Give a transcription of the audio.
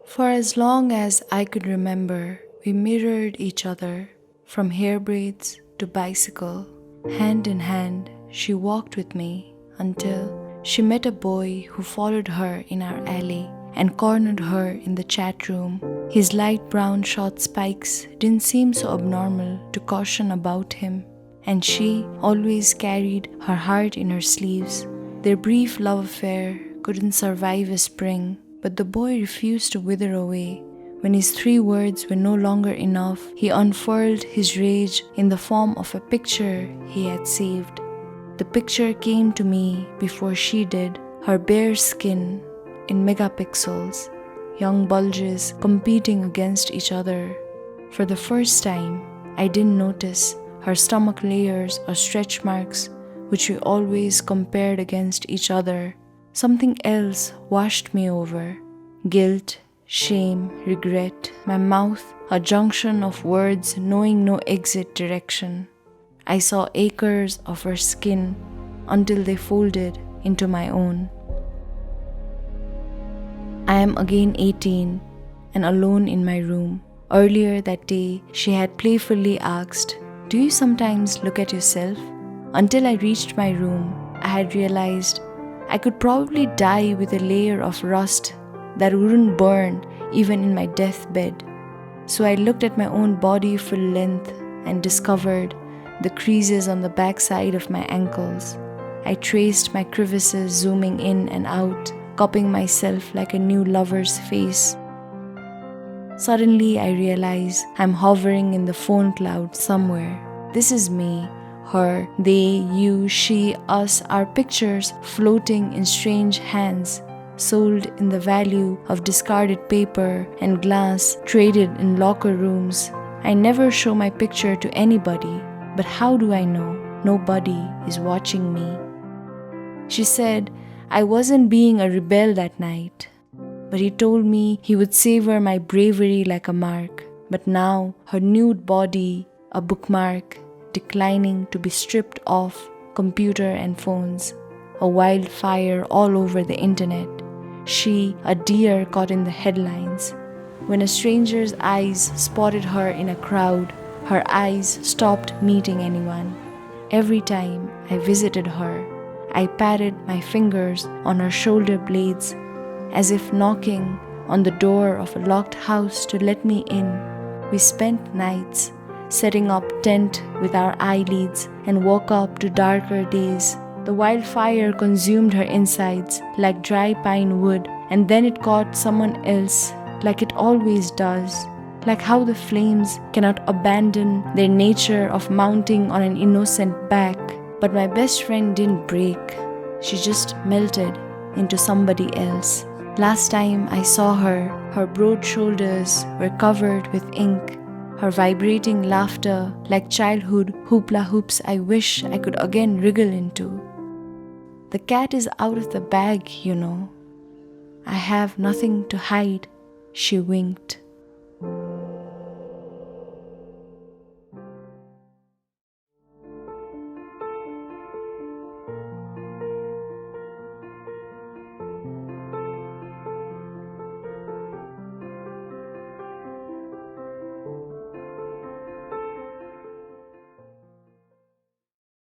For as long as I could remember, we mirrored each other, from hair braids to bicycle. Hand in hand, she walked with me until she met a boy who followed her in our alley and cornered her in the chat room. His light brown short spikes didn't seem so abnormal to caution about him, and she always carried her heart in her sleeves. Their brief love affair couldn't survive a spring, but the boy refused to wither away. When his 3 words were no longer enough, he unfurled his rage in the form of a picture he had saved. The picture came to me before she did, her bare skin in megapixels, young bulges competing against each other. For the first time, I didn't notice her stomach layers or stretch marks, which we always compared against each other. Something else washed me over. Guilt, shame, regret, my mouth a junction of words knowing no exit direction. I saw acres of her skin until they folded into my own. I am again 18 and alone in my room. Earlier that day, she had playfully asked, "Do you sometimes look at yourself?" Until I reached my room, I had realized I could probably die with a layer of rust that wouldn't burn even in my deathbed. So I looked at my own body full length and discovered the creases on the backside of my ankles. I traced my crevices, zooming in and out, cupping myself like a new lover's face. Suddenly I realize I'm hovering in the phone cloud somewhere. This is me, her, they, you, she, us, our pictures floating in strange hands, sold in the value of discarded paper and glass traded in locker rooms. I never show my picture to anybody, but how do I know nobody is watching me? She said I wasn't being a rebel that night, but he told me he would savor my bravery like a mark. But now her nude body, a bookmark, declining to be stripped off computer and phones, a wildfire all over the internet. She, a deer caught in the headlines. When a stranger's eyes spotted her in a crowd, her eyes stopped meeting anyone. Every time I visited her, I patted my fingers on her shoulder blades as if knocking on the door of a locked house to let me in. We spent nights setting up tent with our eyelids and woke up to darker days. The wildfire consumed her insides like dry pine wood, and then it caught someone else like it always does. Like how the flames cannot abandon their nature of mounting on an innocent back. But my best friend didn't break. She just melted into somebody else. Last time I saw her, her broad shoulders were covered with ink. Her vibrating laughter like childhood hoopla hoops I wish I could again wriggle into. The cat is out of the bag, you know. I have nothing to hide, she winked.